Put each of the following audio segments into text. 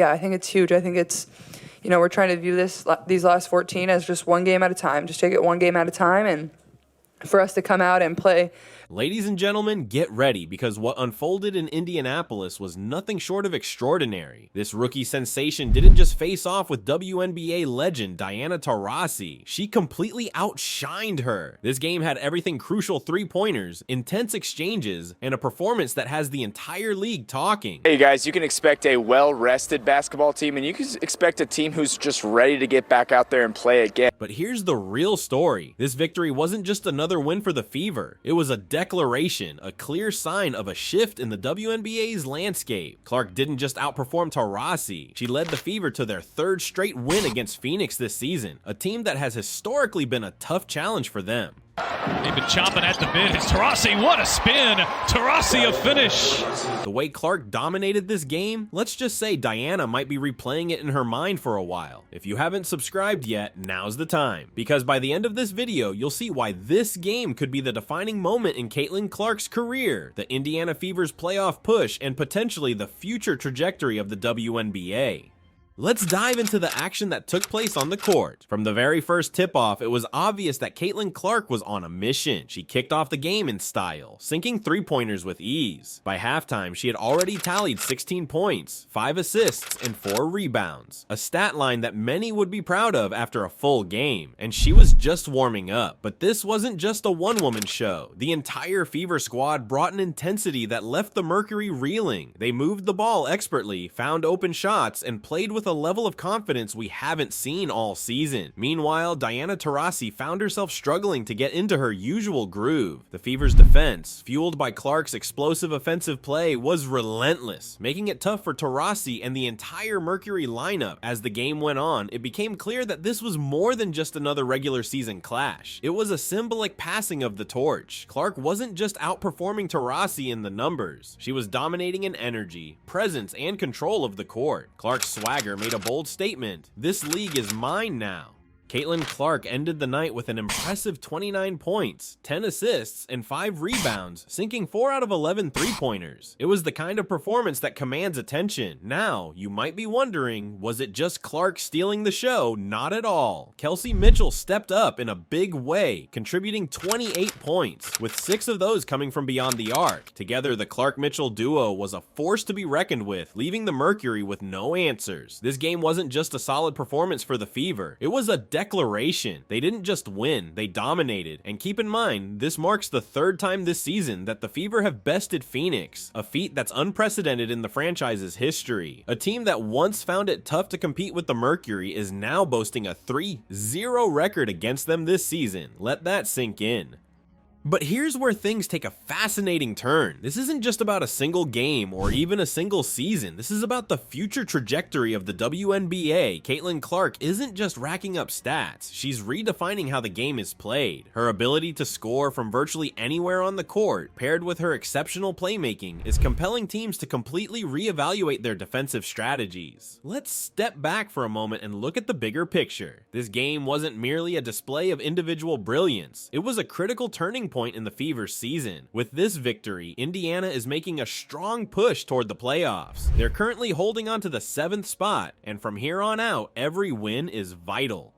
Yeah, I think it's huge. I think it's, we're trying to view these last 14 as just one game at a time. Just take it one game at a time, and for us to come out and play. Ladies and gentlemen, get ready, because what unfolded in Indianapolis was nothing short of extraordinary. This rookie sensation didn't just face off with WNBA legend Diana Taurasi, she completely outshined her. This game had everything crucial three-pointers, intense exchanges, and a performance that has the entire league talking. Hey guys, you can expect a well-rested basketball team, and you can expect a team who's just ready to get back out there and play again. But here's the real story. This victory wasn't just another win for the Fever. It was a declaration, a clear sign of a shift in the WNBA's landscape. Clark didn't just outperform Taurasi, she led the Fever to their third straight win against Phoenix this season, a team that has historically been a tough challenge for them. They've been chomping at the bit. It's Taurasi, what a spin! Taurasi a finish! The way Clark dominated this game, let's just say Diana might be replaying it in her mind for a while. If you haven't subscribed yet, now's the time, because by the end of this video, you'll see why this game could be the defining moment in Caitlin Clark's career, the Indiana Fever's playoff push, and potentially the future trajectory of the WNBA. Let's dive into the action that took place on the court. From the very first tip-off, it was obvious that Caitlin Clark was on a mission. She kicked off the game in style, sinking three-pointers with ease. By halftime, she had already tallied 16 points, 5 assists, and 4 rebounds, a stat line that many would be proud of after a full game, and she was just warming up. But this wasn't just a one-woman show. The entire Fever squad brought an intensity that left the Mercury reeling. They moved the ball expertly, found open shots, and played with a level of confidence we haven't seen all season. Meanwhile, Diana Taurasi found herself struggling to get into her usual groove. The Fever's defense, fueled by Clark's explosive offensive play, was relentless, making it tough for Taurasi and the entire Mercury lineup. As the game went on, it became clear that this was more than just another regular season clash. It was a symbolic passing of the torch. Clark wasn't just outperforming Taurasi in the numbers. She was dominating in energy, presence, and control of the court. Clark's swagger made a bold statement: "This league is mine now." Caitlin Clark ended the night with an impressive 29 points, 10 assists, and 5 rebounds, sinking 4 out of 11 three-pointers. It was the kind of performance that commands attention. Now, you might be wondering, was it just Clark stealing the show? Not at all. Kelsey Mitchell stepped up in a big way, contributing 28 points, with 6 of those coming from beyond the arc. Together, the Clark-Mitchell duo was a force to be reckoned with, leaving the Mercury with no answers. This game wasn't just a solid performance for the Fever, it was a declaration. They didn't just win, they dominated. And keep in mind, this marks the 3rd time this season that the Fever have bested Phoenix, a feat that's unprecedented in the franchise's history. A team that once found it tough to compete with the Mercury is now boasting a 3-0 record against them this season. Let that sink in. But here's where things take a fascinating turn. This isn't just about a single game or even a single season. This is about the future trajectory of the WNBA. Caitlin Clark isn't just racking up stats. She's redefining how the game is played. Her ability to score from virtually anywhere on the court, paired with her exceptional playmaking, is compelling teams to completely reevaluate their defensive strategies. Let's step back for a moment and look at the bigger picture. This game wasn't merely a display of individual brilliance. It was a critical turning point in the Fever's season. With this victory, Indiana is making a strong push toward the playoffs. They're currently holding on to the 7th spot, and from here on out, every win is vital.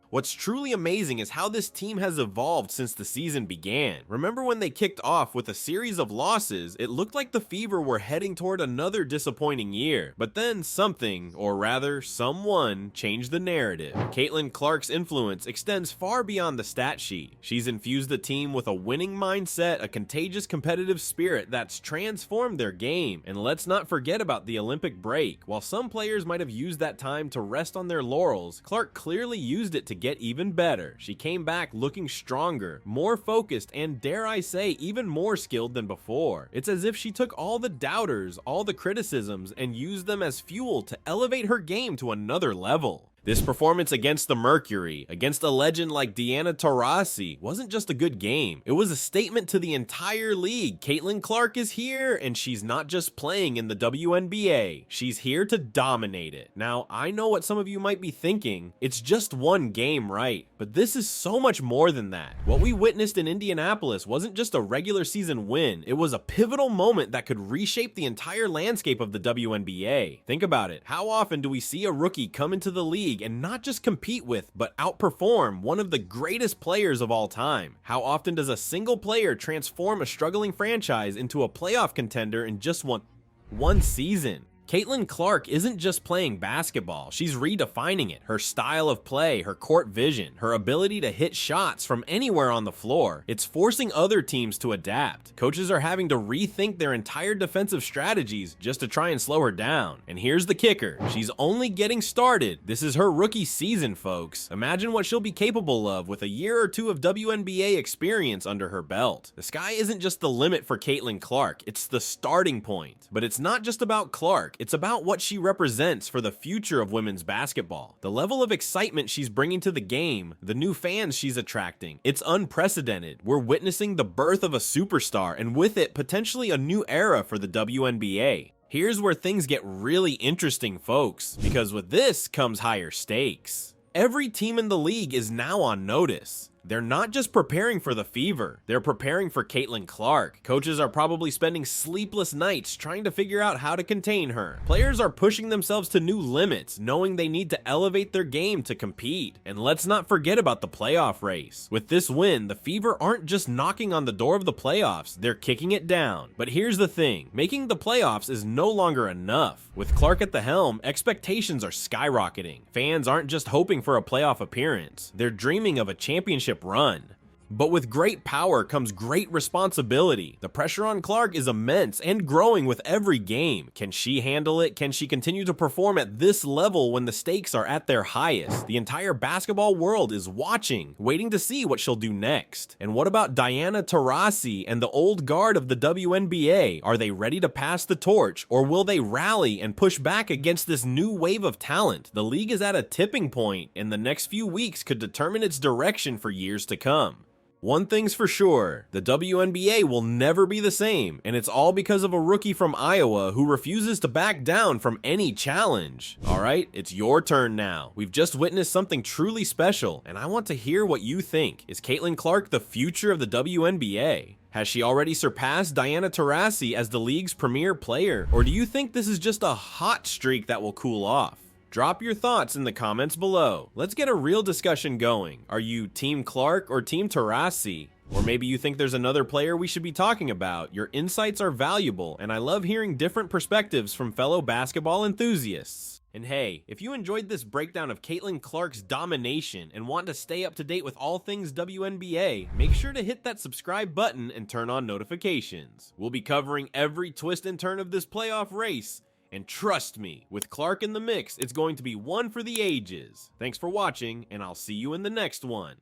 What's truly amazing is how this team has evolved since the season began. Remember when they kicked off with a series of losses, it looked like the Fever were heading toward another disappointing year. But then something, or rather someone, changed the narrative. Caitlin Clark's influence extends far beyond the stat sheet. She's infused the team with a winning mindset, a contagious competitive spirit that's transformed their game. And let's not forget about the Olympic break. While some players might have used that time to rest on their laurels, Clark clearly used it to get even better. She came back looking stronger, more focused, and dare I say, even more skilled than before. It's as if she took all the doubters, all the criticisms, and used them as fuel to elevate her game to another level. This performance against the Mercury, against a legend like Diana Taurasi, wasn't just a good game. It was a statement to the entire league. Caitlin Clark is here, and she's not just playing in the WNBA. She's here to dominate it. Now, I know what some of you might be thinking. It's just one game, right? But this is so much more than that. What we witnessed in Indianapolis wasn't just a regular season win. It was a pivotal moment that could reshape the entire landscape of the WNBA. Think about it. How often do we see a rookie come into the league and not just compete with, but outperform one of the greatest players of all time? How often does a single player transform a struggling franchise into a playoff contender in just one season? Caitlin Clark isn't just playing basketball, she's redefining it. Her style of play, her court vision, her ability to hit shots from anywhere on the floor. It's forcing other teams to adapt. Coaches are having to rethink their entire defensive strategies just to try and slow her down. And here's the kicker, she's only getting started. This is her rookie season, folks. Imagine what she'll be capable of with a year or two of WNBA experience under her belt. The sky isn't just the limit for Caitlin Clark, it's the starting point. But it's not just about Clark. It's about what she represents for the future of women's basketball. The level of excitement she's bringing to the game, the new fans she's attracting, it's unprecedented. We're witnessing the birth of a superstar, and with it, potentially a new era for the WNBA. Here's where things get really interesting, folks, because with this comes higher stakes. Every team in the league is now on notice. They're not just preparing for the fever, they're preparing for Caitlin Clark. Coaches are probably spending sleepless nights trying to figure out how to contain her. Players are pushing themselves to new limits, knowing they need to elevate their game to compete. And let's not forget about the playoff race. With this win, the Fever aren't just knocking on the door of the playoffs, they're kicking it down. But here's the thing, making the playoffs is no longer enough. With Clark at the helm, expectations are skyrocketing. Fans aren't just hoping for a playoff appearance, they're dreaming of a championship run. But with great power comes great responsibility. The pressure on Clark is immense and growing with every game. Can she handle it? Can she continue to perform at this level when the stakes are at their highest? The entire basketball world is watching, waiting to see what she'll do next. And what about Diana Taurasi and the old guard of the WNBA? Are they ready to pass the torch, or will they rally and push back against this new wave of talent? The league is at a tipping point, and the next few weeks could determine its direction for years to come. One thing's for sure, the WNBA will never be the same, and it's all because of a rookie from Iowa who refuses to back down from any challenge. Alright, it's your turn now. We've just witnessed something truly special, and I want to hear what you think. Is Caitlin Clark the future of the WNBA? Has she already surpassed Diana Taurasi as the league's premier player, or do you think this is just a hot streak that will cool off? Drop your thoughts in the comments below. Let's get a real discussion going. Are you Team Clark or Team Taurasi? Or maybe you think there's another player we should be talking about. Your insights are valuable, and I love hearing different perspectives from fellow basketball enthusiasts. And hey, if you enjoyed this breakdown of Caitlin Clark's domination and want to stay up to date with all things WNBA, make sure to hit that subscribe button and turn on notifications. We'll be covering every twist and turn of this playoff race. And trust me, with Clark in the mix, it's going to be one for the ages. Thanks for watching, and I'll see you in the next one.